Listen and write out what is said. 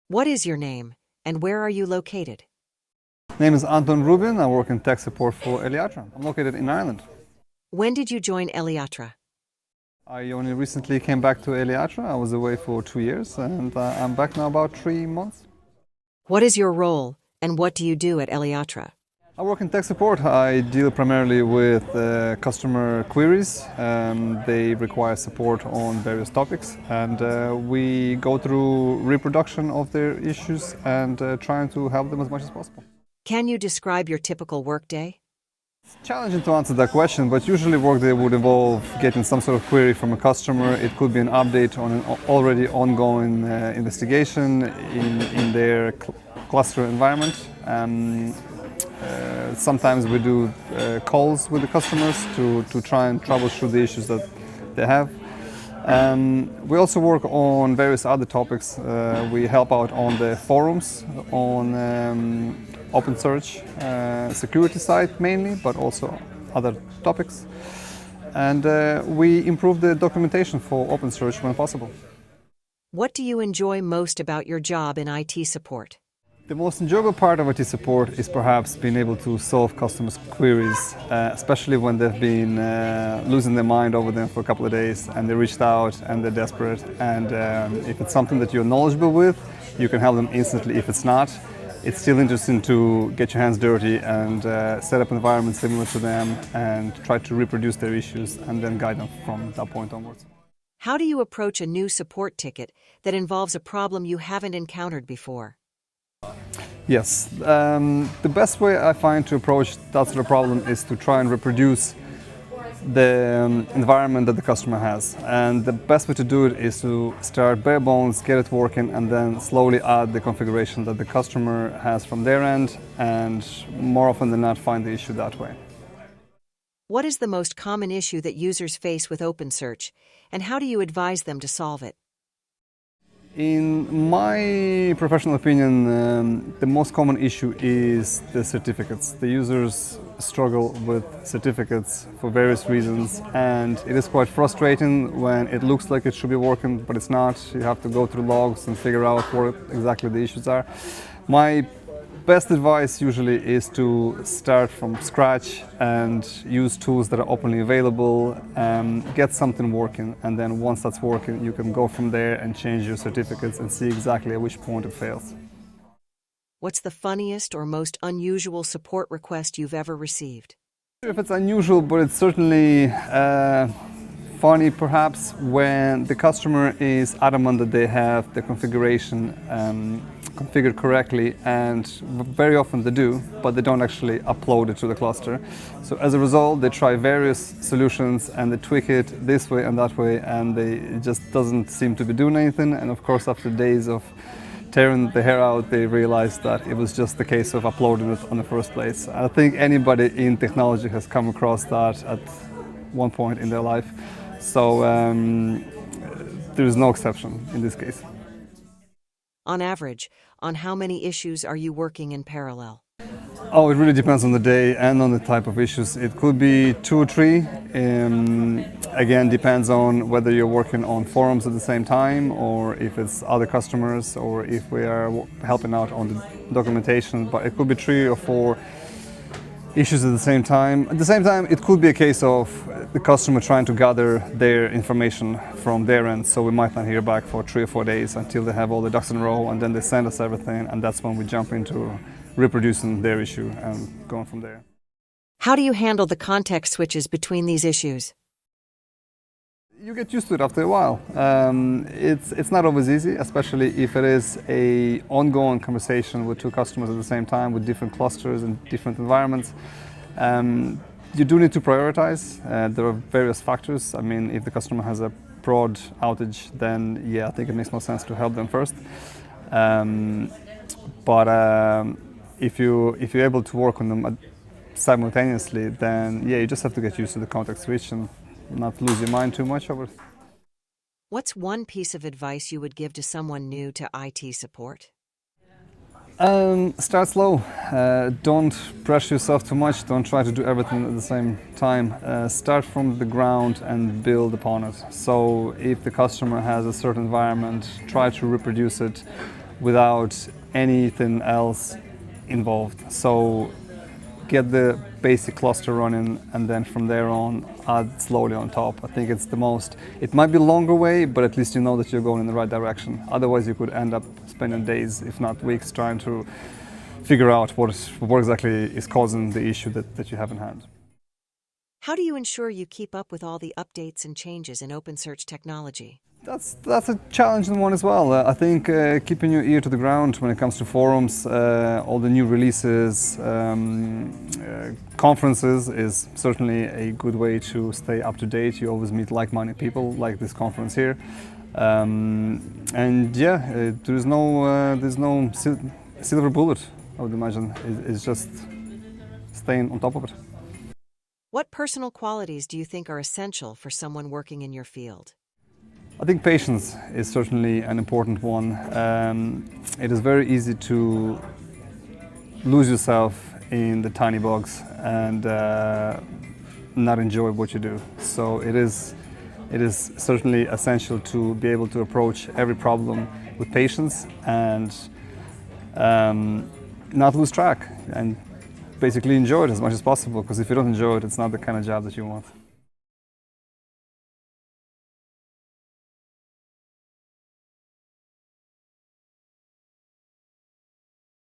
What is your name, and where are you located? My name is Anton Rubin. I work in tech support for Eliatra. I'm located in Ireland. When did you join Eliatra? I only recently came back to Eliatra. I was away for 2 years and I'm back now about 3 months. What is your role, and what do you do at Eliatra? I work in tech support. I deal primarily with customer queries. They require support on various topics, and we go through reproduction of their issues and trying to help them as much as possible. Can you describe your typical workday? It's challenging to answer that question, but usually workday would involve getting some sort of query from a customer. It could be an update on an already ongoing investigation in their cluster environment. Sometimes we do calls with the customers to try and troubleshoot the issues that they have. We also work on various other topics. We help out on the forums, on OpenSearch security side mainly, but also other topics. And we improve the documentation for OpenSearch when possible. What do you enjoy most about your job in IT support? The most enjoyable part of IT support is perhaps being able to solve customers' queries, especially when they've been losing their mind over them for a couple of days and they reached out and they're desperate. And if it's something that you're knowledgeable with, you can help them instantly. If it's not, it's still interesting to get your hands dirty and set up an environment similar to them and try to reproduce their issues and then guide them from that point onwards. How do you approach a new support ticket that involves a problem you haven't encountered before? Yes, the best way I find to approach that sort of problem is to try and reproduce the environment that the customer has. And the best way to do it is to start bare bones, get it working, and then slowly add the configuration that the customer has from their end, and more often than not find the issue that way. What is the most common issue that users face with OpenSearch, and how do you advise them to solve it? In my professional opinion, the most common issue is the certificates. The users struggle with certificates for various reasons, and it is quite frustrating when it looks like it should be working, but it's not. You have to go through logs and figure out what exactly the issues are. My best advice usually is to start from scratch and use tools that are openly available, get something working, and then once that's working, you can go from there and change your certificates and see exactly at which point it fails. What's the funniest or most unusual support request you've ever received? If it's unusual, but it's certainly funny perhaps when the customer is adamant that they have the configuration configured correctly, and very often they do, but they don't actually upload it to the cluster. So as a result, they try various solutions and they tweak it this way and that way, and it just doesn't seem to be doing anything. And of course, after days of tearing the hair out, they realized that it was just the case of uploading it in the first place. I think anybody in technology has come across that at one point in their life. So there is no exception in this case. On average, on how many issues are you working in parallel? Oh, it really depends on the day and on the type of issues. It could be 2 or 3. Again, depends on whether you're working on forums at the same time, or if it's other customers, or if we are helping out on the documentation. But it could be 3 or 4 issues at the same time. At the same time, it could be a case of the customer trying to gather their information from their end, so we might not hear back for 3 or 4 days until they have all the ducks in a row, and then they send us everything, and that's when we jump into reproducing their issue and going from there. How do you handle the context switches between these issues? You get used to it after a while. It's not always easy, especially if it is an ongoing conversation with 2 customers at the same time with different clusters and different environments. You do need to prioritize. There are various factors. I mean, if the customer has a prod outage, then yeah, I think it makes more sense to help them first. But if you're able to work on them simultaneously, then yeah, you just have to get used to the context switch and not lose your mind too much over it. What's one piece of advice you would give to someone new to IT support? Start slow. Don't pressure yourself too much. Don't try to do everything at the same time. Start from the ground and build upon it. So if the customer has a certain environment, try to reproduce it without anything else involved. So get the basic cluster running, and then from there on add slowly on top. I think it's the most, it might be a longer way, but at least you know that you're going in the right direction. Otherwise you could end up spending days, if not weeks, trying to figure out what exactly is causing the issue that you have in hand. How do you ensure you keep up with all the updates and changes in OpenSearch technology? That's a challenging one as well. I think keeping your ear to the ground when it comes to forums, all the new releases, conferences is certainly a good way to stay up to date. You always meet like-minded people, like this conference here. And yeah, there's no silver bullet, I would imagine. It's just staying on top of it. What personal qualities do you think are essential for someone working in your field? I think patience is certainly an important one. It is very easy to lose yourself in the tiny bugs and not enjoy what you do. So it is certainly essential to be able to approach every problem with patience and not lose track, and basically enjoy it as much as possible, because if you don't enjoy it, it's not the kind of job that you want.